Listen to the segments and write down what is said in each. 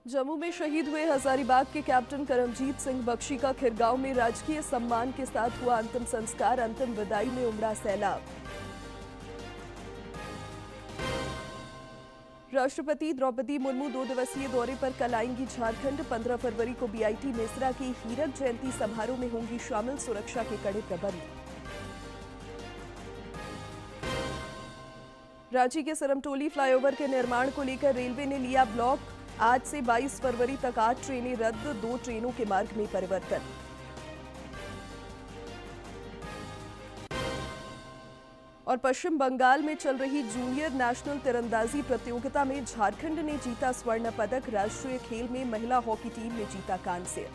जम्मू में शहीद हुए हजारीबाग के कैप्टन करमजीत सिंह बख्शी का खिरगांव में राजकीय सम्मान के साथ हुआ अंतिम संस्कार। अंतिम विदाई में उमड़ा सैलाब। राष्ट्रपति द्रौपदी मुर्मू 2 दिवसीय दौरे पर कल आएंगी झारखंड। 15 फरवरी को बीआईटी मेसरा की हीरक जयंती समारोह में होंगी शामिल। सुरक्षा के कड़े प्रबंध। रांची के सरमटोली फ्लाईओवर के निर्माण को लेकर रेलवे ने लिया ब्लॉक। आज से 22 फरवरी तक 8 ट्रेनें रद्द। 2 ट्रेनों के मार्ग में परिवर्तन। और पश्चिम बंगाल में चल रही जूनियर नेशनल तीरंदाजी प्रतियोगिता में झारखंड ने जीता स्वर्ण पदक। राष्ट्रीय खेल में महिला हॉकी टीम ने जीता कांस्य।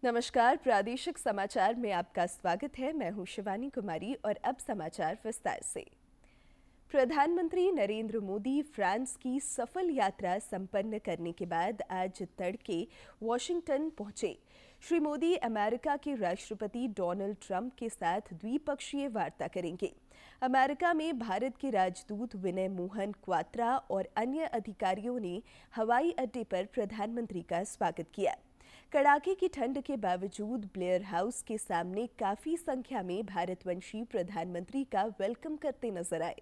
नमस्कार, प्रादेशिक समाचार में आपका स्वागत है। मैं हूं शिवानी कुमारी और अब समाचार विस्तार से। प्रधानमंत्री नरेंद्र मोदी फ्रांस की सफल यात्रा संपन्न करने के बाद आज तड़के वॉशिंगटन पहुंचे। श्री मोदी अमेरिका के राष्ट्रपति डोनाल्ड ट्रंप के साथ द्विपक्षीय वार्ता करेंगे। अमेरिका में भारत के राजदूत विनय मोहन क्वात्रा और अन्य अधिकारियों ने हवाई अड्डे पर प्रधानमंत्री का स्वागत किया। कड़ाके की ठंड के बावजूद ब्लेयर हाउस के सामने काफी संख्या में भारतवंशी प्रधानमंत्री का वेलकम करते नजर आए।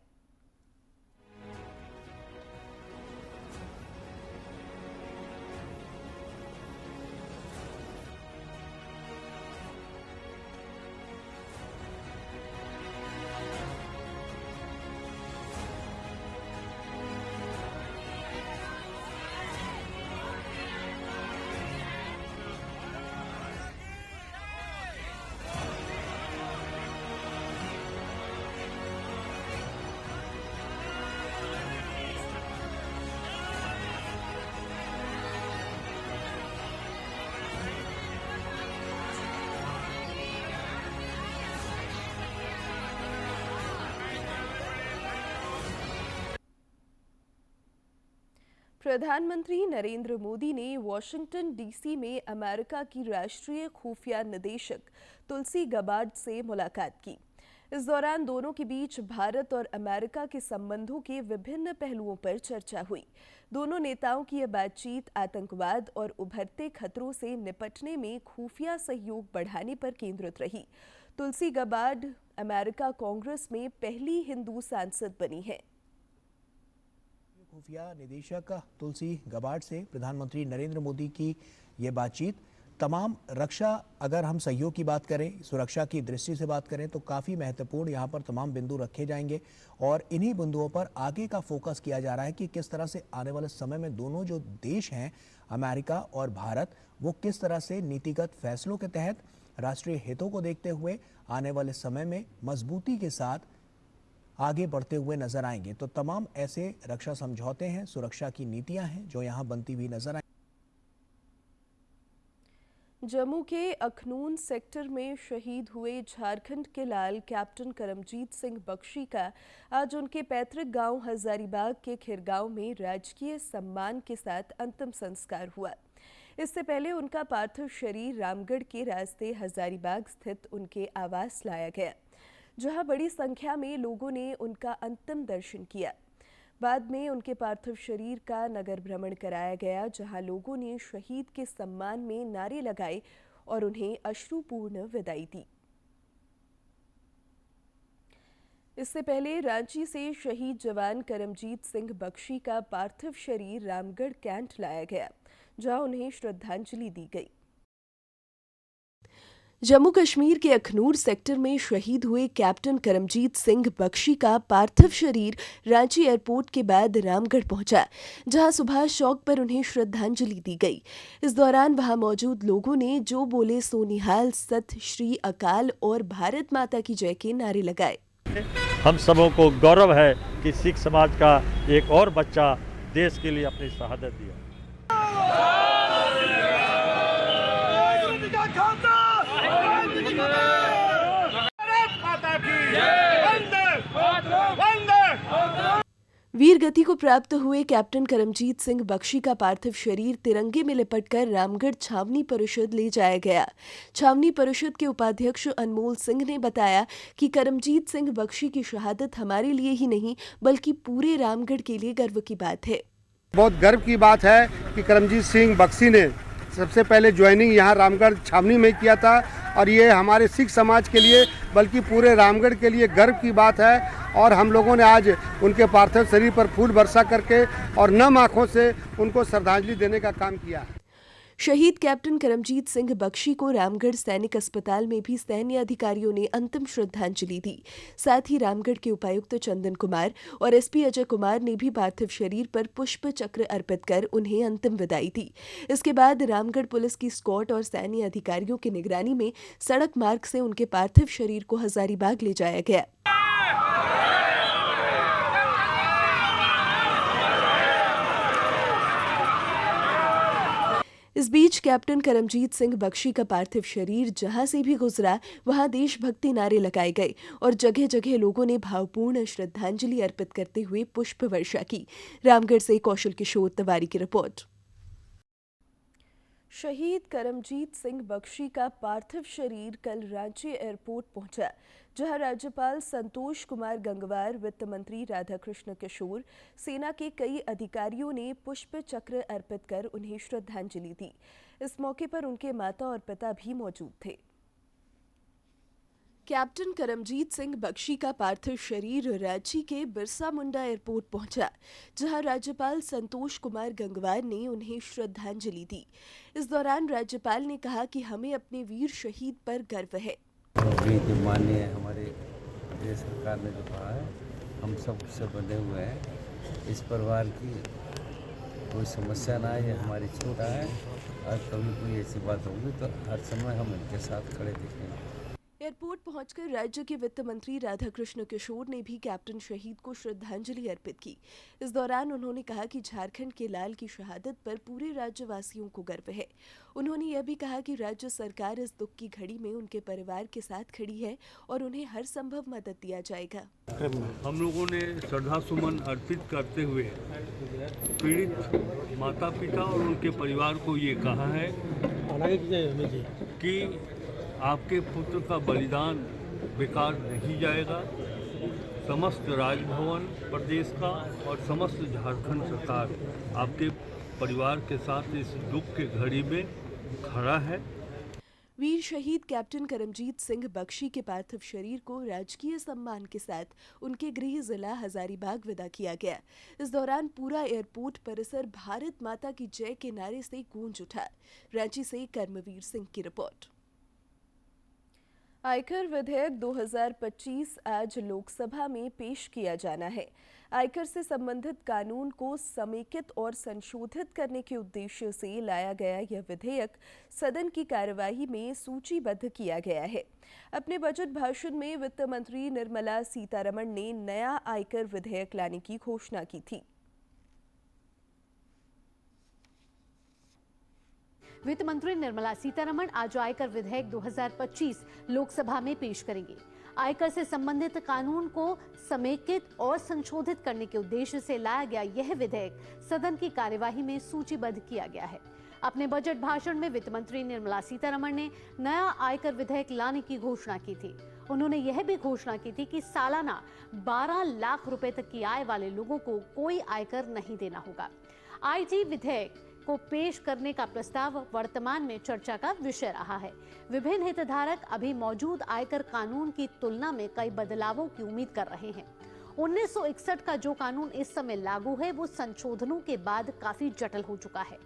प्रधानमंत्री नरेंद्र मोदी ने वॉशिंगटन डीसी में अमेरिका की राष्ट्रीय खुफिया निदेशक तुलसी गबार्ड से मुलाकात की। इस दौरान दोनों के बीच भारत और अमेरिका के संबंधों के विभिन्न पहलुओं पर चर्चा हुई। दोनों नेताओं की यह बातचीत आतंकवाद और उभरते खतरों से निपटने में खुफिया सहयोग बढ़ाने पर केंद्रित रही। तुलसी गबार्ड अमेरिका कांग्रेस में पहली हिंदू सांसद बनी है। खुफिया निदेशक तुलसी गबार्ड से प्रधानमंत्री नरेंद्र मोदी की ये बातचीत तमाम रक्षा, अगर हम सहयोग की बात करें, सुरक्षा की दृष्टि से बात करें तो काफ़ी महत्वपूर्ण यहाँ पर तमाम बिंदु रखे जाएंगे और इन्हीं बिंदुओं पर आगे का फोकस किया जा रहा है कि किस तरह से आने वाले समय में दोनों जो देश हैं अमेरिका और भारत, वो किस तरह से नीतिगत फैसलों के तहत राष्ट्रीय हितों को देखते हुए आने वाले समय में मजबूती के साथ आगे बढ़ते हुए नजर आएंगे। तो तमाम ऐसे रक्षा समझौते हैं, सुरक्षा की नीतियां हैं जो यहां बनती हुई नजर आएंगी। जम्मू के अखनून सेक्टर में शहीद हुए झारखंड के लाल कैप्टन करमजीत सिंह बख्शी का आज उनके पैतृक गांव हजारीबाग के खिरगांव में राजकीय सम्मान के साथ अंतिम संस्कार हुआ। इससे पहले उनका पार्थिव शरीर रामगढ़ के रास्ते हजारीबाग स्थित उनके आवास लाया गया, जहां बड़ी संख्या में लोगों ने उनका अंतिम दर्शन किया। बाद में उनके पार्थिव शरीर का नगर भ्रमण कराया गया, जहां लोगों ने शहीद के सम्मान में नारे लगाए और उन्हें अश्रुपूर्ण विदाई दी। इससे पहले रांची से शहीद जवान करमजीत सिंह बख्शी का पार्थिव शरीर रामगढ़ कैंट लाया गया, जहां उन्हें श्रद्धांजलि दी गई। जम्मू कश्मीर के अखनूर सेक्टर में शहीद हुए कैप्टन करमजीत सिंह बख्शी का पार्थिव शरीर रांची एयरपोर्ट के बाद रामगढ़ पहुंचा, जहां सुभाष चौक पर उन्हें श्रद्धांजलि दी गई। इस दौरान वहां मौजूद लोगों ने जो बोले सो निहाल, सत श्री अकाल और भारत माता की जय के नारे लगाए। हम सबों को गौरव है कि सिख समाज का एक और बच्चा देश के लिए अपनी शहादत दिया। भारत माता की जय। वीर गति को प्राप्त हुए कैप्टन करमजीत सिंह बख्शी का पार्थिव शरीर तिरंगे में लिपटकर रामगढ़ छावनी परिषद ले जाया गया। छावनी परिषद के उपाध्यक्ष अनमोल सिंह ने बताया कि करमजीत सिंह बख्शी की शहादत हमारे लिए ही नहीं बल्कि पूरे रामगढ़ के लिए गर्व की बात है। बहुत गर्व की बात है कि करमजीत सिंह बख्शी ने सबसे पहले ज्वाइनिंग यहाँ रामगढ़ छावनी में किया था और ये हमारे सिख समाज के लिए बल्कि पूरे रामगढ़ के लिए गर्व की बात है। और हम लोगों ने आज उनके पार्थिव शरीर पर फूल बरसा करके और नम आँखों से उनको श्रद्धांजलि देने का काम किया है। शहीद कैप्टन करमजीत सिंह बख्शी को रामगढ़ सैनिक अस्पताल में भी सैन्य अधिकारियों ने अंतिम श्रद्धांजलि दी। साथ ही रामगढ़ के उपायुक्त चंदन कुमार और एसपी अजय कुमार ने भी पार्थिव शरीर पर पुष्प चक्र अर्पित कर उन्हें अंतिम विदाई दी। इसके बाद रामगढ़ पुलिस की स्क्वाड और सैन्य अधिकारियों की निगरानी में सड़क मार्ग से उनके पार्थिव शरीर को हजारीबाग ले जाया गया। इस बीच कैप्टन करमजीत सिंह बख्शी का पार्थिव शरीर जहां से भी गुजरा वहां देशभक्ति नारे लगाए गए और जगह जगह लोगों ने भावपूर्ण श्रद्धांजलि अर्पित करते हुए पुष्प वर्षा की। रामगढ़ से कौशल किशोर तिवारी की रिपोर्ट। शहीद करमजीत सिंह बख्शी का पार्थिव शरीर कल रांची एयरपोर्ट पहुंचा, जहां राज्यपाल संतोष कुमार गंगवार, वित्त मंत्री राधाकृष्ण किशोर, सेना के कई अधिकारियों ने पुष्प चक्र अर्पित कर उन्हें श्रद्धांजलि दी। इस मौके पर उनके माता और पिता भी मौजूद थे। कैप्टन करमजीत सिंह बख्शी का पार्थिव शरीर रांची के बिरसा मुंडा एयरपोर्ट पहुंचा, जहां राज्यपाल संतोष कुमार गंगवार ने उन्हें श्रद्धांजलि दी। इस दौरान राज्यपाल ने कहा कि हमें अपने वीर शहीद पर गर्व है। माननीय हमारे प्रदेश सरकार ने जो कहा है, हम सब उससे बंधे हुए हैं। इस परिवार की कोई समस्या ना है, ये हमारी चिंता है और कभी कोई ऐसी बात होगी तो हर समय हम इनके साथ खड़े दिखेंगे। एयरपोर्ट पहुंचकर राज्य के वित्त मंत्री राधाकृष्ण किशोर ने भी कैप्टन शहीद को श्रद्धांजलि अर्पित की। इस दौरान उन्होंने कहा कि झारखंड के लाल की शहादत पर पूरे राज्यवासियों को गर्व है। उन्होंने यह भी कहा कि राज्य सरकार इस दुख की घड़ी में उनके परिवार के साथ खड़ी है और उन्हें हर संभव मदद दिया जाएगा। हम लोगों ने श्रद्धा सुमन अर्पित करते हुए पीड़ित माता पिता और उनके परिवार को ये कहा है कि आपके पुत्र का बलिदान बेकार नहीं जाएगा। समस्त राजभवन प्रदेश का और समस्त झारखंड सरकार आपके परिवार के साथ इस दुख के घड़ी में खड़ा है। वीर शहीद कैप्टन करमजीत सिंह बख्शी के पार्थिव शरीर को राजकीय सम्मान के साथ उनके गृह जिला हजारीबाग विदा किया गया। इस दौरान पूरा एयरपोर्ट परिसर भारत माता की जय के नारे से गूंज उठा। रांची से कर्मवीर सिंह की रिपोर्ट। आयकर विधेयक 2025 आज लोकसभा में पेश किया जाना है। आयकर से संबंधित कानून को समेकित और संशोधित करने के उद्देश्य से लाया गया यह विधेयक सदन की कार्यवाही में सूचीबद्ध किया गया है। अपने बजट भाषण में वित्त मंत्री निर्मला सीतारमण ने नया आयकर विधेयक लाने की घोषणा की थी। वित्त मंत्री निर्मला सीतारमण आज आयकर विधेयक 2025 लोकसभा में पेश करेंगे। आयकर से संबंधित कानून को समेकित और संशोधित करने के उद्देश्य से लाया गया यह विधेयक सदन की कार्यवाही में सूचीबद्ध किया गया है। अपने बजट भाषण में वित्त मंत्री निर्मला सीतारमण ने नया आयकर विधेयक लाने की घोषणा की थी। उन्होंने यह भी घोषणा की थी कि सालाना 12 लाख रुपए तक की आय वाले लोगों को कोई आयकर नहीं देना होगा। आईटी विधेयक को पेश करने का प्रस्ताव वर्तमान में चर्चा का विषय रहा है। विभिन्न हितधारक अभी मौजूद आयकर कानून की तुलना में कई बदलावों की उम्मीद कर रहे हैं। 1961 का जो कानून इस समय लागू है वो संशोधनों के बाद काफी जटिल हो चुका है।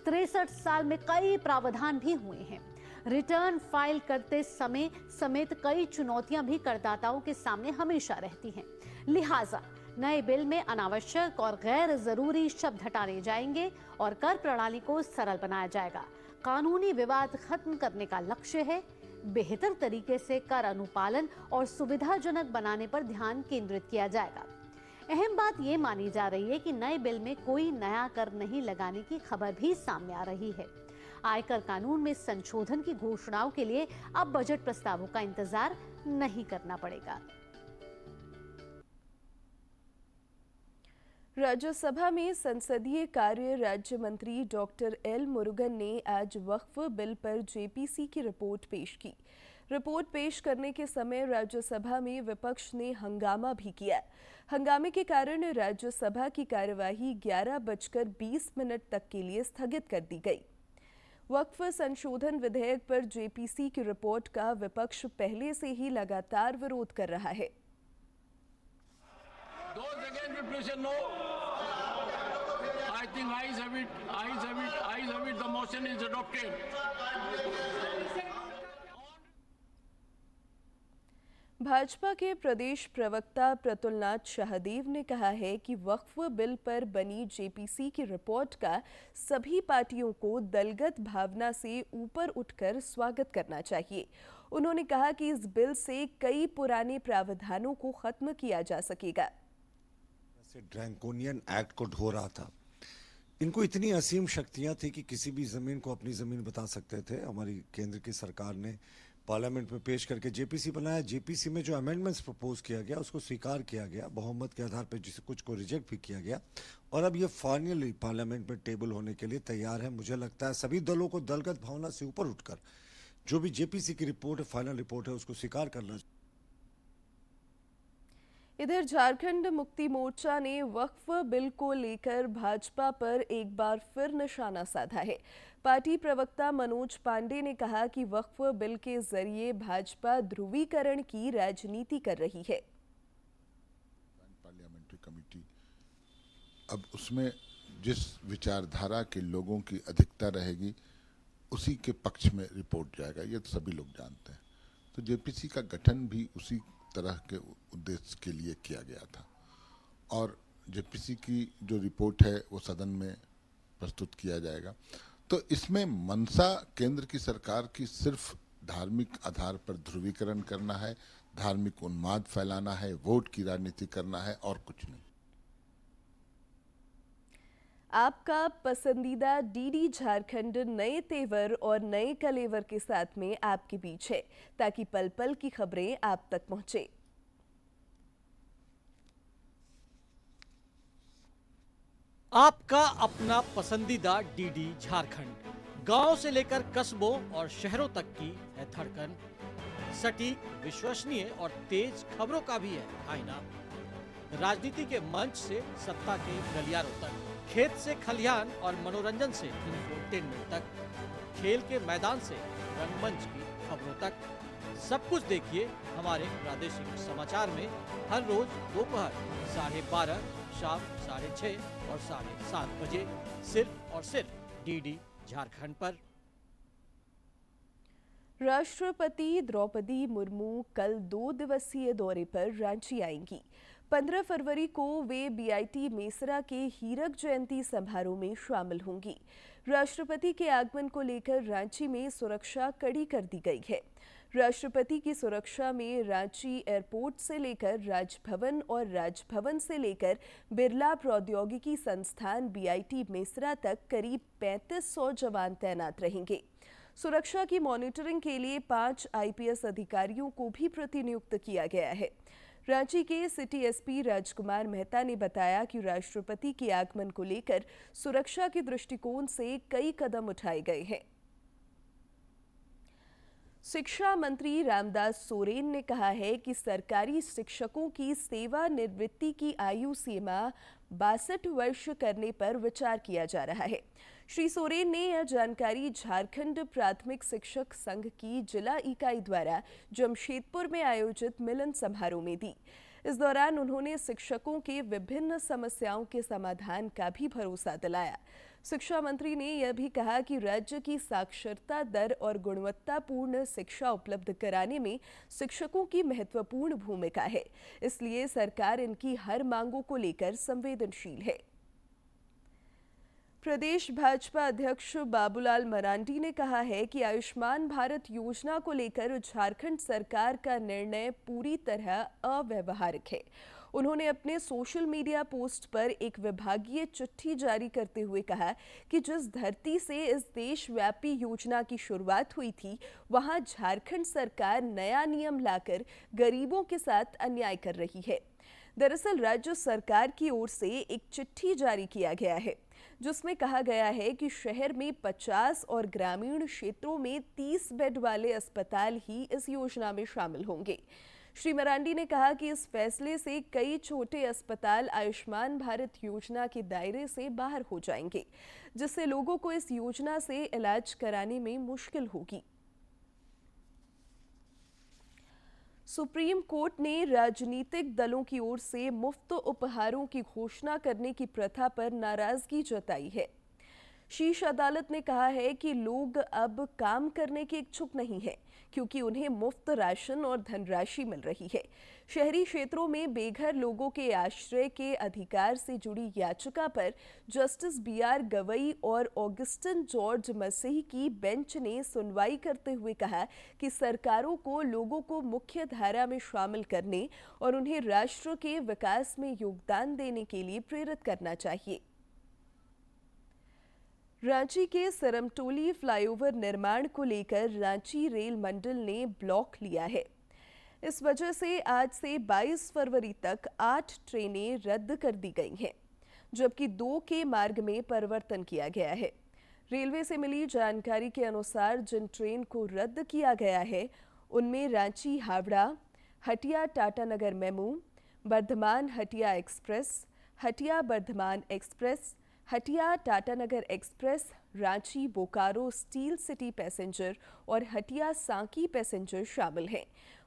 63 साल में कई प्रावधान भी हुए हैं। रिटर्न फाइल करते समय समेत कई चुनौतियां भी करदाताओं के सामने हमेशा रहती हैं। लिहाजा नए बिल में अनावश्यक और गैर जरूरी शब्द हटाए जाएंगे और कर प्रणाली को सरल बनाया जाएगा। कानूनी विवाद खत्म करने का लक्ष्य है। बेहतर तरीके से कर अनुपालन और सुविधाजनक बनाने पर ध्यान केंद्रित किया जाएगा। अहम बात ये मानी जा रही है कि नए बिल में कोई नया कर नहीं लगाने की खबर भी सामने आ रही है। आयकर कानून में संशोधन की घोषणाओं के लिए अब बजट प्रस्तावों का इंतजार नहीं करना पड़ेगा। राज्यसभा में संसदीय कार्य राज्य मंत्री डॉक्टर एल मुरुगन ने आज वक्फ बिल पर जेपीसी की रिपोर्ट पेश की। रिपोर्ट पेश करने के समय राज्यसभा में विपक्ष ने हंगामा भी किया। हंगामे के कारण राज्यसभा की कार्यवाही 11:20 तक के लिए स्थगित कर दी गई। वक्फ संशोधन विधेयक पर जेपीसी की रिपोर्ट का विपक्ष पहले से ही लगातार विरोध कर रहा है। Those against resolution, no. I think ayes have it. Ayes have it. Ayes have it. The motion is adopted. Bhajpa के प्रदेश प्रवक्ता प्रतुलनाथ शाहदेव ने कहा है कि वक्फ बिल पर बनी जेपीसी की रिपोर्ट का सभी पार्टियों को दलगत भावना से ऊपर उठकर स्वागत करना चाहिए। उन्होंने कहा कि इस बिल से कई पुराने प्रावधानों को खत्म किया जा सकेगा। ड्रैकोनियन एक्ट को ढो रहा था। इनको इतनी असीम शक्तियां थी कि किसी भी जमीन को अपनी जमीन बता सकते थे। हमारी केंद्र की सरकार ने पार्लियामेंट में पेश करके जेपीसी बनाया। जेपीसी में जो अमेंडमेंट्स प्रपोज किया गया उसको स्वीकार किया गया बहुमत के आधार पर, जिसे कुछ को रिजेक्ट भी किया गया और अब ये फाइनली पार्लियामेंट में टेबल होने के लिए तैयार है। मुझे लगता है सभी दलों को दलगत भावना से ऊपर उठकर जो भी जेपीसी की रिपोर्ट है, फाइनल रिपोर्ट है, उसको स्वीकार करना। इधर झारखंड मुक्ति मोर्चा ने वक्फ बिल को लेकर भाजपा पर एक बार फिर निशाना साधा है। पार्टी प्रवक्ता मनोज पांडे ने कहा कि वक्फ बिल के जरिए भाजपा ध्रुवीकरण की राजनीति कर रही है। पार्लियामेंट्री कमेटी अब उसमें जिस विचारधारा के लोगों की अधिकता रहेगी उसी के पक्ष में रिपोर्ट जाएगा, ये तो सभी लोग जानते हैं। तो जेपीसी का गठन भी उसी तरह के उद्देश्य के लिए किया गया था और जेपीसी की जो रिपोर्ट है वो सदन में प्रस्तुत किया जाएगा। तो इसमें मंशा केंद्र की सरकार की सिर्फ धार्मिक आधार पर ध्रुवीकरण करना है, धार्मिक उन्माद फैलाना है, वोट की राजनीति करना है और कुछ नहीं। आपका पसंदीदा डीडी झारखंड नए तेवर और नए कलेवर के साथ में आपके बीच है, ताकि पल पल की खबरें आप तक पहुंचे। आपका अपना पसंदीदा डीडी झारखंड, गांव से लेकर कस्बों और शहरों तक की है धड़कन। सटीक, विश्वसनीय और तेज खबरों का भी है आईना। राजनीति के मंच से सत्ता के गलियारों तक, खेत से खलिहान और मनोरंजन से इंफोटेनमेंट तक, खेल के मैदान से रंगमंच की खबरों तक, सब कुछ देखिए हमारे प्रादेशिक समाचार में हर रोज दोपहर 12:30, शाम 6:30 और 7:30 बजे, सिर्फ और सिर्फ डीडी झारखंड पर। राष्ट्रपति द्रौपदी मुर्मू कल 2 दिवसीय दौरे पर रांची आएंगी। 15 फरवरी को वे बीआईटी मेसरा के हीरक जयंती समारोह में शामिल होंगी। राष्ट्रपति के आगमन को लेकर रांची में सुरक्षा कड़ी कर दी गई है। राष्ट्रपति की सुरक्षा में रांची एयरपोर्ट से लेकर राजभवन और राजभवन से लेकर बिरला प्रौद्योगिकी संस्थान बीआईटी मेसरा तक करीब 3500 जवान तैनात रहेंगे। सुरक्षा की मॉनिटरिंग के लिए 5 आईपीएस अधिकारियों को भी प्रतिनियुक्त किया गया है। रांची के सिटी एसपी राजकुमार मेहता ने बताया कि राष्ट्रपति के आगमन को लेकर सुरक्षा के दृष्टिकोण से कई कदम उठाए गए हैं। शिक्षा मंत्री रामदास सोरेन ने कहा है कि सरकारी शिक्षकों की सेवानिवृत्ति की आयु सीमा 62 वर्ष करने पर विचार किया जा रहा है। श्री सोरेन ने यह जानकारी झारखंड प्राथमिक शिक्षक संघ की जिला इकाई द्वारा जमशेदपुर में आयोजित मिलन समारोह में दी। इस दौरान उन्होंने शिक्षकों के विभिन्न समस्याओं के समाधान का भी भरोसा दिलाया। शिक्षा मंत्री ने यह भी कहा कि राज्य की साक्षरता दर और गुणवत्तापूर्ण शिक्षा उपलब्ध कराने में शिक्षकों की महत्वपूर्ण भूमिका है, इसलिए सरकार इनकी हर मांगों को लेकर संवेदनशील है। प्रदेश भाजपा अध्यक्ष बाबूलाल मरांडी ने कहा है कि आयुष्मान भारत योजना को लेकर झारखंड सरकार का निर्णय पूरी तरह अव्यावहारिक है। उन्होंने अपने सोशल मीडिया पोस्ट पर एक विभागीय चिट्ठी जारी करते हुए कहा कि जिस धरती से इस देशव्यापी योजना की शुरुआत हुई थी, वहां झारखंड सरकार नया नियम लाकर गरीबों के साथ अन्याय कर रही है। दरअसल राज्य सरकार की ओर से एक चिट्ठी जारी किया गया है जिसमें कहा गया है कि शहर में 50 और ग्रामीण क्षेत्रों में 30 बेड वाले अस्पताल ही इस योजना में शामिल होंगे। श्री मरांडी ने कहा कि इस फैसले से कई छोटे अस्पताल आयुष्मान भारत योजना के दायरे से बाहर हो जाएंगे, जिससे लोगों को इस योजना से इलाज कराने में मुश्किल होगी। सुप्रीम कोर्ट ने राजनीतिक दलों की ओर से मुफ्त उपहारों की घोषणा करने की प्रथा पर नाराजगी जताई है। शीर्ष अदालत ने कहा है कि लोग अब काम करने के इच्छुक नहीं हैं क्योंकि उन्हें मुफ्त राशन और धनराशि मिल रही है। शहरी क्षेत्रों में बेघर लोगों के आश्रय के अधिकार से जुड़ी याचिका पर जस्टिस BR गवई और ऑगस्टिन जॉर्ज मसीह की बेंच ने सुनवाई करते हुए कहा कि सरकारों को लोगों को मुख्य धारा में शामिल करने और उन्हें राष्ट्र के विकास में योगदान देने के लिए प्रेरित करना चाहिए। रांची के सरमटोली फ्लाईओवर निर्माण को लेकर रांची रेल मंडल ने ब्लॉक लिया है। इस वजह से आज से 22 फरवरी तक 8 ट्रेनें रद्द कर दी गई हैं, जबकि 2 के मार्ग में परिवर्तन किया गया है। रेलवे से मिली जानकारी के अनुसार जिन ट्रेन को रद्द किया गया है उनमें Ranchi Howrah, Hatia Tatanagar MEMU, Bardhaman Hatia express, Hatia Bardhaman express, Hatia Tatanagar express, Ranchi Bokaro steel city passenger और हटिया सांकी पैसेंजर शामिल हैं।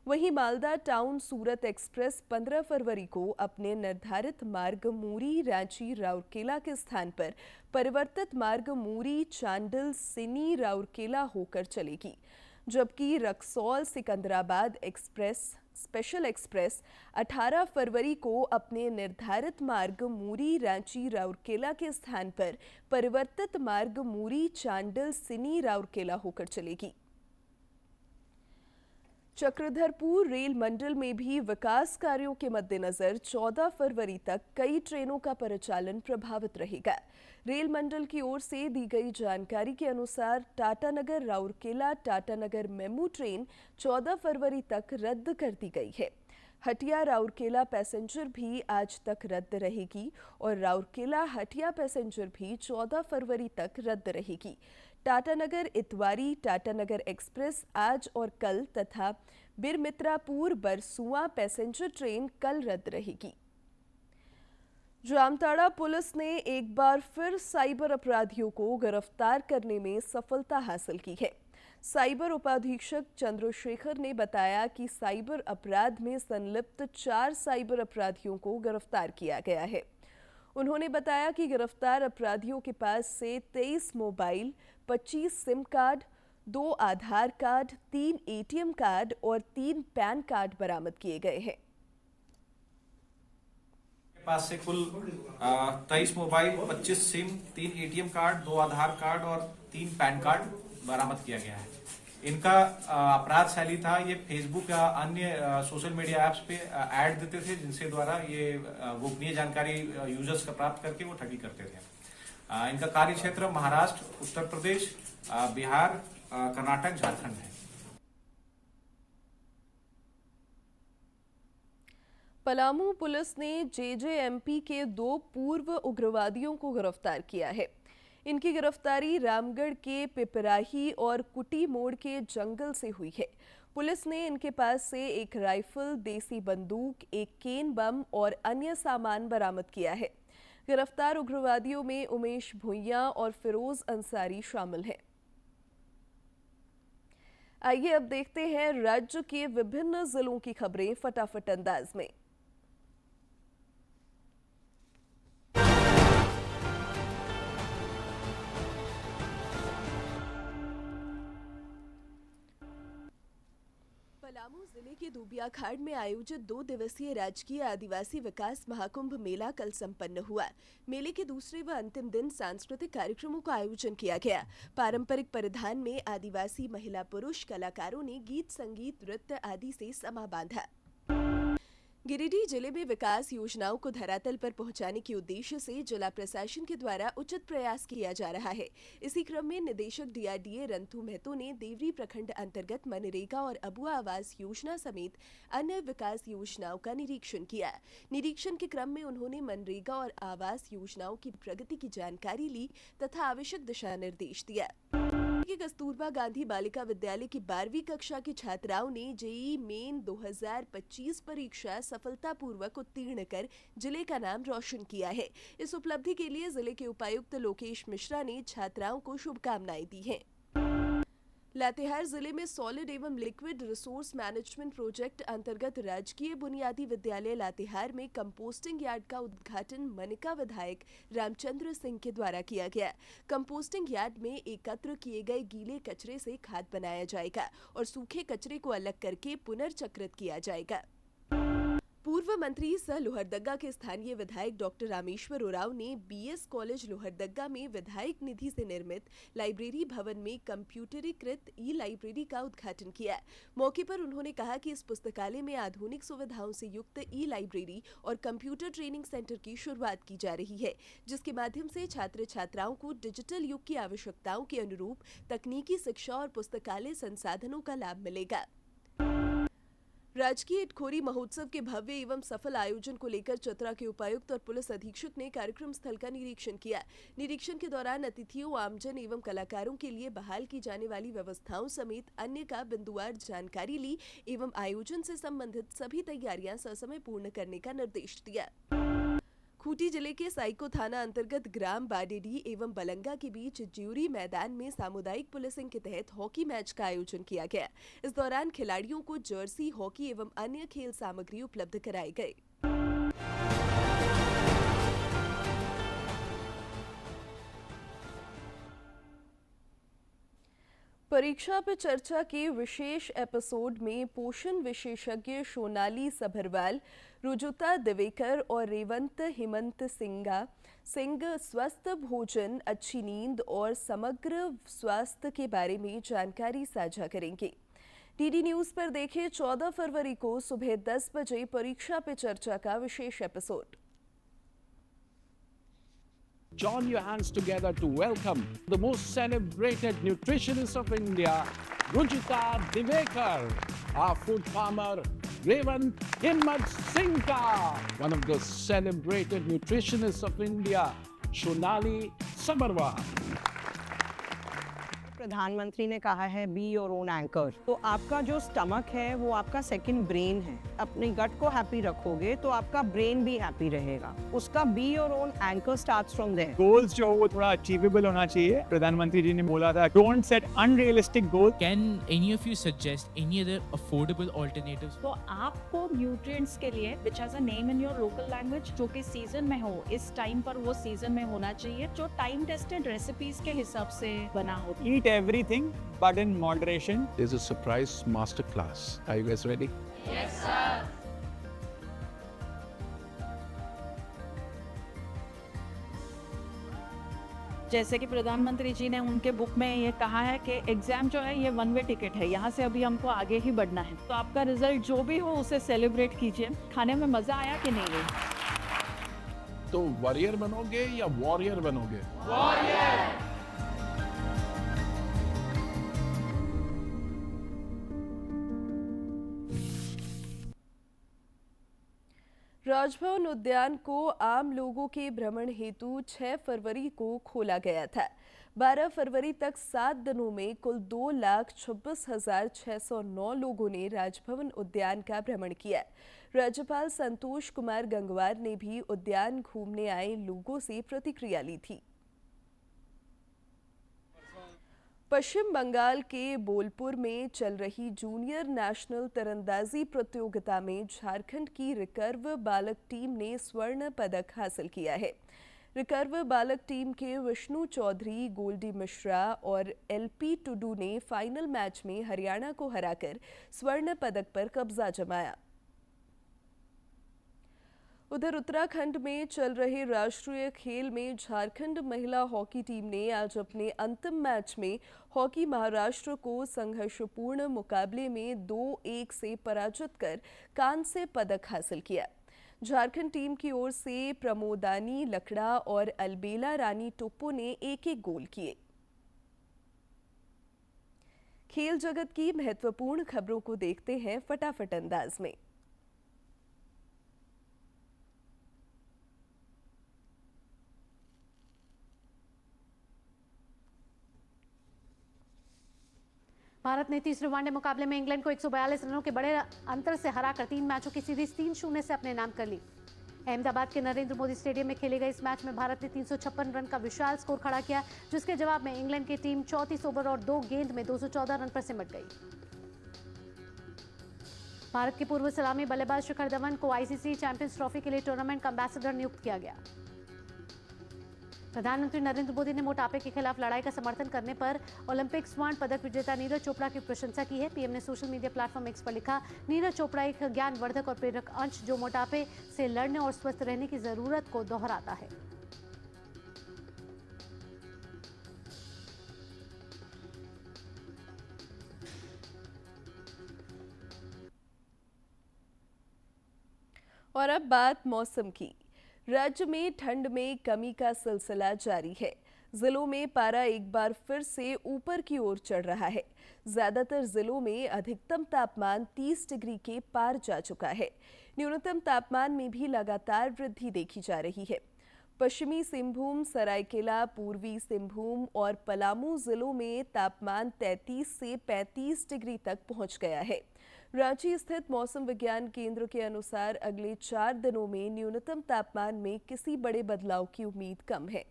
वहीं मालदा टाउन सूरत एक्सप्रेस 15 फरवरी को अपने निर्धारित मार्ग मूरी रांची राउरकेला के स्थान पर परिवर्तित मार्ग मूरी चांडिल सिनी राउरकेला होकर चलेगी, जबकि Raxaul Secunderabad express special express 18 फरवरी को अपने निर्धारित मार्ग मूरी रांची राउरकेला के स्थान पर परिवर्तित मार्ग मूरी चांडिल सिनी राउरकेला होकर चलेगी। चक्रधरपुर रेल मंडल में भी विकास कार्यों के मद्देनजर 14 फरवरी तक कई ट्रेनों का परिचालन प्रभावित रहेगा। रेल मंडल की ओर से दी गई जानकारी के अनुसार टाटानगर राउरकेला टाटानगर मेमू ट्रेन 14 फरवरी तक रद्द कर दी गई है। हटिया राउरकेला पैसेंजर भी आज तक रद्द रहेगी और राउरकेला हटिया पैसेंजर भी 14 फरवरी तक रद्द रहेगी। टाटानगर इतवारी टाटानगर एक्सप्रेस आज और कल तथा बिरमित्रापुर बरसुआ पैसेंजर ट्रेन कल रद्द रहेगी। जामताड़ा पुलिस ने एक बार फिर साइबर अपराधियों को गिरफ्तार करने में सफलता हासिल की है। साइबर उपाधीक्षक चंद्रशेखर ने बताया कि साइबर अपराध में संलिप्त 4 साइबर अपराधियों को गिरफ्तार किया गया है। उन्होंने बताया कि गिरफ्तार अपराधियों के पास से 23 मोबाइल, 25 सिम कार्ड, 2 आधार कार्ड, 3 ATM कार्ड और 3 पैन कार्ड बरामद किए गए हैं। पास से कुल 23 मोबाइल, 25 सिम, 3 ATM कार्ड, 2 आधार कार्ड और 3 पैन कार्ड बरामद किया गया है। इनका अपराध शैली था, ये फेसबुक या अन्य सोशल मीडिया ऐप्स पे ऐड देते थे जिनसे द्वारा ये गोपनीय जानकारी यूजर्स का प्राप्त करके वो ठगी करते थे। इनका कार्य क्षेत्र महाराष्ट्र, उत्तर प्रदेश, बिहार, कर्नाटक, झारखंड है। पलामू पुलिस ने JJMP के 2 पूर्व उग्रवादियों को गिरफ्तार किया है। इनकी गिरफ्तारी रामगढ़ के पिपराही और कुटी मोड़ के जंगल से हुई है। पुलिस ने इनके पास से एक राइफल, देसी बंदूक, एक केन बम और अन्य सामान बरामद किया है। गिरफ्तार उग्रवादियों में उमेश भुइया और फिरोज अंसारी शामिल हैं। आइए अब देखते हैं राज्य के विभिन्न जिलों की खबरें फटाफट अंदाज में। पलामू जिले के दुबियाखाड़ में आयोजित 2 दिवसीय राजकीय आदिवासी विकास महाकुंभ मेला कल संपन्न हुआ। मेले के दूसरे व अंतिम दिन सांस्कृतिक कार्यक्रमों का आयोजन किया गया। पारंपरिक परिधान में आदिवासी महिला पुरुष कलाकारों ने गीत, संगीत, नृत्य आदि से समा बांधा। गिरिडीह जिले में विकास योजनाओं को धरातल पर पहुंचाने के उद्देश्य से जिला प्रशासन के द्वारा उचित प्रयास किया जा रहा है। इसी क्रम में निदेशक डीआरडीए रंथू महतो ने देवरी प्रखंड अंतर्गत मनरेगा और अबुआ आवास योजना समेत अन्य विकास योजनाओं का निरीक्षण किया। निरीक्षण के क्रम में उन्होंने मनरेगा और आवास योजनाओं की प्रगति की जानकारी ली तथा आवश्यक दिशा निर्देश दिया। कस्तूरबा गांधी बालिका विद्यालय की 12वीं कक्षा की छात्राओं ने जेईई मेन 2025 परीक्षा सफलतापूर्वक उत्तीर्ण कर जिले का नाम रोशन किया है। इस उपलब्धि के लिए जिले के उपायुक्त लोकेश मिश्रा ने छात्राओं को शुभकामनाएं दी हैं। लातेहार जिले में सॉलिड एवं लिक्विड रिसोर्स मैनेजमेंट प्रोजेक्ट अंतर्गत राजकीय बुनियादी विद्यालय लातेहार में कंपोस्टिंग यार्ड का उद्घाटन मनिका विधायक रामचंद्र सिंह के द्वारा किया गया। कंपोस्टिंग यार्ड में एकत्र किए गए गीले कचरे से खाद बनाया जाएगा और सूखे कचरे को अलग करके पुनर्चक्रित किया जाएगा। पूर्व मंत्री सह लोहरदग्गा के स्थानीय विधायक डॉक्टर रामेश्वर उरांव ने बीएस कॉलेज लोहरदग्गा में विधायक निधि से निर्मित लाइब्रेरी भवन में कंप्यूटरीकृत ई लाइब्रेरी का उद्घाटन किया। मौके पर उन्होंने कहा कि इस पुस्तकालय में आधुनिक सुविधाओं से युक्त ई लाइब्रेरी और कंप्यूटर ट्रेनिंग सेंटर की शुरुआत की जा रही है, जिसके माध्यम से छात्र छात्राओं को डिजिटल युग की आवश्यकताओं के अनुरूप तकनीकी शिक्षा और पुस्तकालय संसाधनों का लाभ मिलेगा। राजकीय इटखोरी महोत्सव के भव्य एवं सफल आयोजन को लेकर चतरा के उपायुक्त और पुलिस अधीक्षक ने कार्यक्रम स्थल का निरीक्षण किया। निरीक्षण के दौरान अतिथियों, आमजन एवं कलाकारों के लिए बहाल की जाने वाली व्यवस्थाओं समेत अन्य का बिंदुवार जानकारी ली एवं आयोजन से संबंधित सभी तैयारियां ससमय पूर्ण करने का निर्देश दिया। खूंटी जिले के साइको थाना अंतर्गत ग्राम बाडेडी एवं बलंगा के बीच ज्यूरी मैदान में सामुदायिक पुलिसिंग के तहत हॉकी मैच का आयोजन किया गया। इस दौरान खिलाड़ियों को जर्सी, हॉकी एवं अन्य खेल सामग्री उपलब्ध कराई गई। परीक्षा पे चर्चा के विशेष एपिसोड में पोषण विशेषज्ञ सोनाली सभरवाल, रुजुता दिवेकर और रेवंत हिमंत सिंह स्वस्थ भोजन, अच्छी नींद और समग्र स्वास्थ्य के बारे में जानकारी साझा करेंगे। डीडी न्यूज़ पर देखें 14 फरवरी को सुबह 10 बजे परीक्षा पे चर्चा का विशेष episode. Join your hands together to welcome the most celebrated nutritionist of India, Rujuta Divekar, our food farmer, Revant Himmat Singh, one of the celebrated nutritionists of India, Sonali Sabarwal. प्रधानमंत्री ने कहा है बी योर ओन एंकर, तो आपका जो stomach है वो आपका सेकंड ब्रेन है। अपने गट को हैप्पी रखोगे तो आपका ब्रेन भी हैप्पी रहेगा। उसका be your own anchor starts from there. Goals जो वो थोड़ा अचीवेबल होना चाहिए। प्रधानमंत्री जी ने बोला था don't set unrealistic goal. Can any of you suggest any other affordable alternatives? तो आपको न्यूट्रिएंट्स के लिए which has a name in your local language, जो कि सीजन में हो, इस टाइम पर वो सीजन में होना चाहिए, जो टाइम टेस्टेड रेसिपीज के हिसाब से बना हो। Eat everything but in moderation. There's a surprise master class. Are you guys ready? Yes, sir. जैसे कि प्रधानमंत्री जी ने उनके बुक में ये कहा है कि एग्जाम जो है ये वन वे टिकट है, यहाँ से अभी हमको आगे ही बढ़ना है। तो आपका रिजल्ट जो भी हो उसे सेलिब्रेट कीजिए। खाने में मजा आया कि नहीं? तो वॉरियर बनोगे या वॉरियर बनोगे? वॉरियर। राजभवन उद्यान को आम लोगों के भ्रमण हेतु 6 फरवरी को खोला गया था। 12 फरवरी तक 7 दिनों में कुल 2,26,609 लोगों ने राजभवन उद्यान का भ्रमण किया। राज्यपाल संतोष कुमार गंगवार ने भी उद्यान घूमने आए लोगों से प्रतिक्रिया ली थी। पश्चिम बंगाल के बोलपुर में चल रही जूनियर नेशनल तीरंदाजी प्रतियोगिता में झारखंड की रिकर्व बालक टीम ने स्वर्ण पदक हासिल किया है। रिकर्व बालक टीम के विष्णु चौधरी, गोल्डी मिश्रा और एलपी टुडू ने फाइनल मैच में हरियाणा को हराकर स्वर्ण पदक पर कब्जा जमाया। उधर उत्तराखंड में चल रहे राष्ट्रीय खेल में झारखंड महिला हॉकी टीम ने आज अपने अंतिम मैच में हॉकी महाराष्ट्र को संघर्षपूर्ण मुकाबले में 2-1 से पराजित कर कांस्य पदक हासिल किया। झारखंड टीम की ओर से प्रमोदानी लकड़ा और अलबेला रानी टोप्पो ने एक-एक गोल किए। खेल जगत की महत्वपूर्ण खबरों को देखते हैं फटाफट अंदाज में। भारत ने तीसरे वनडे मुकाबले में इंग्लैंड को 142 रनों के बड़े अंतर से हराकर 3 मैचों की सीरीज 3-0 से अपने नाम कर ली। अहमदाबाद के नरेंद्र मोदी स्टेडियम में खेले गए इस मैच में भारत ने 356 रन का विशाल स्कोर खड़ा किया, जिसके जवाब में इंग्लैंड की टीम 34 ओवर और 2 गेंद में 214 रन पर सिमट गई। भारत के पूर्व सलामी बल्लेबाज शिखर धवन को आईसीसी चैंपियंस ट्रॉफी के लिए टूर्नामेंट का एम्बेसडर नियुक्त किया गया। प्रधानमंत्री नरेंद्र मोदी ने मोटापे के खिलाफ लड़ाई का समर्थन करने पर ओलंपिक स्वर्ण पदक विजेता नीरज चोपड़ा की प्रशंसा की है। पीएम ने सोशल मीडिया प्लेटफॉर्म एक्स पर लिखा, नीरज चोपड़ा एक ज्ञानवर्धक और प्रेरक अंश जो मोटापे से लड़ने और स्वस्थ रहने की जरूरत को दोहराता है। और अब बात मौसम की। राज्य में ठंड में कमी का सिलसिला जारी है। जिलों में पारा एक बार फिर से ऊपर की ओर चढ़ रहा है। ज्यादातर जिलों में अधिकतम तापमान 30 डिग्री के पार जा चुका है। न्यूनतम तापमान में भी लगातार वृद्धि देखी जा रही है। पश्चिमी सिंहभूम, सरायकेला, पूर्वी सिंहभूम और पलामू जिलों में तापमान 33 से 35 डिग्री तक पहुंच गया है। रांची स्थित मौसम विज्ञान केंद्र के अनुसार अगले 4 दिनों में न्यूनतम तापमान में किसी बड़े बदलाव की उम्मीद कम है।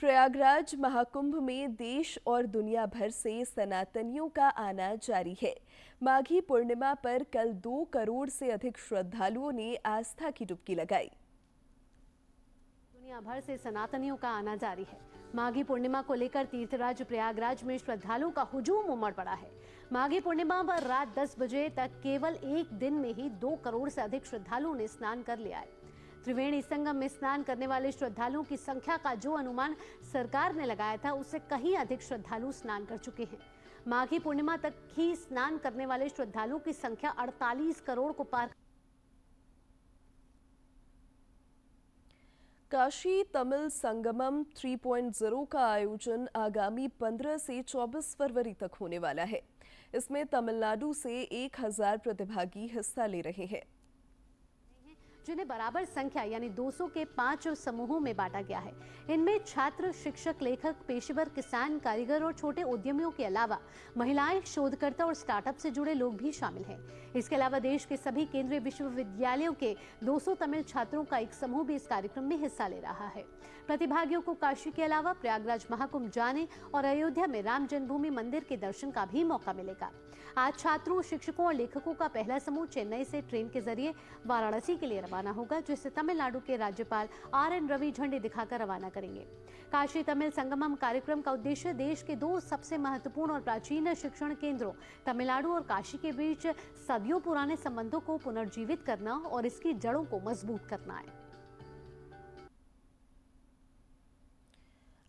प्रयागराज महाकुंभ में देश और दुनिया भर से सनातनियों का आना जारी है। माघी पूर्णिमा पर कल 2 करोड़ से अधिक श्रद्धालुओं ने आस्था की डुबकी लगाई। दुनिया भर से सनातनियों का आना जारी है। माघी पूर्णिमा को लेकर तीर्थराज प्रयागराज में श्रद्धालुओं का हुजूम उमड़ पड़ा है। माघी पूर्णिमा पर रात 10 बजे तक केवल एक दिन में ही 2 करोड़ से अधिक श्रद्धालुओं ने स्नान कर लिया है। त्रिवेणी संगम में स्नान करने वाले श्रद्धालुओं की संख्या का जो अनुमान सरकार ने लगाया था, उससे कहीं अधिक श्रद्धालु स्नान कर चुके हैं। माघी पूर्णिमा तक ही स्नान करने वाले श्रद्धालुओं की संख्या 48 करोड़ को पार। काशी तमिल संगमम 3.0 का आयोजन आगामी 15 से 24 फरवरी तक होने वाला है। इसमें तमिलनाडु से 1000 प्रतिभागी हिस्सा ले रहे हैं, जिन्हें बराबर संख्या यानी 200 के 5 समूहों में बांटा गया है। इनमें छात्र, शिक्षक, लेखक, पेशेवर, किसान, कारीगर और छोटे उद्यमियों के अलावा महिलाएं, शोधकर्ता और स्टार्टअप से जुड़े लोग भी शामिल हैं। इसके अलावा देश के सभी केंद्रीय विश्वविद्यालयों के 200 तमिल छात्रों का एक समूह भी इस कार्यक्रम में हिस्सा ले रहा है। प्रतिभागियों को काशी के अलावा प्रयागराज महाकुंभ जाने और अयोध्या में राम जन्मभूमि मंदिर के दर्शन का भी मौका मिलेगा। आज छात्रों, शिक्षकों और लेखकों का पहला समूह चेन्नई से ट्रेन के जरिए वाराणसी के लिए रवाना होगा, जिसे तमिलनाडु के राज्यपाल आर.एन. रवि झंडे दिखाकर रवाना करेंगे। काशी तमिल संगमम कार्यक्रम का उद्देश्य देश के 2 सबसे महत्वपूर्ण और प्राचीन शिक्षण केंद्रों तमिलनाडु और काशी के बीच सदियों पुराने संबंधों को पुनर्जीवित करना और इसकी जड़ों को मजबूत करना है।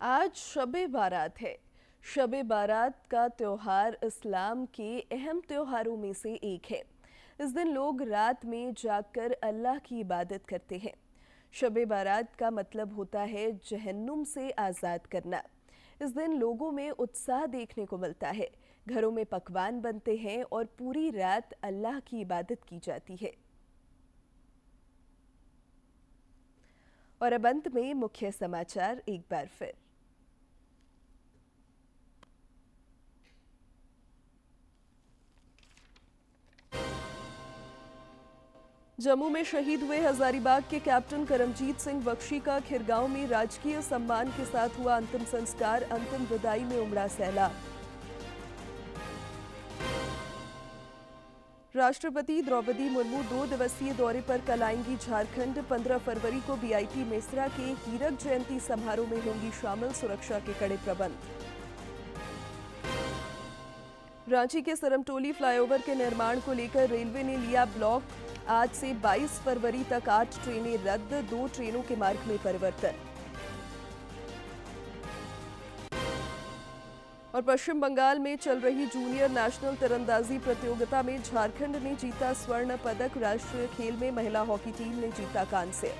आज शब-ए बारात है। शब-ए बारात का त्योहार इस्लाम के अहम त्योहारों में से एक है। इस दिन लोग रात में जागकर अल्लाह की इबादत करते हैं। शब-ए बारात का मतलब होता है जहन्नुम से आज़ाद करना। इस दिन लोगों में उत्साह देखने को मिलता है। घरों में पकवान बनते हैं और पूरी रात अल्लाह की इबादत की जाती है। और अब अंत में मुख्य समाचार एक बार फिर। जम्मू में शहीद हुए हजारीबाग के कैप्टन करमजीत सिंह बख्शी का खिरगांव में राजकीय सम्मान के साथ हुआ अंतिम संस्कार। अंतिम विदाई में उमड़ा सैलाब। राष्ट्रपति द्रौपदी मुर्मू 2 दिवसीय दौरे पर कल आएंगी झारखंड। 15 फरवरी को बीआईटी मेसरा के हीरक जयंती समारोह में होंगी शामिल। सुरक्षा के कड़े प्रबंध। रांची के सरमटोली फ्लाईओवर के निर्माण को लेकर रेलवे ने लिया ब्लॉक। आज से 22 फरवरी तक 8 ट्रेनें रद्द, 2 ट्रेनों के मार्ग में परिवर्तन। और पश्चिम बंगाल में चल रही जूनियर नेशनल तीरंदाजी प्रतियोगिता में झारखंड ने जीता स्वर्ण पदक। राष्ट्रीय खेल में महिला हॉकी टीम ने जीता कांस्य।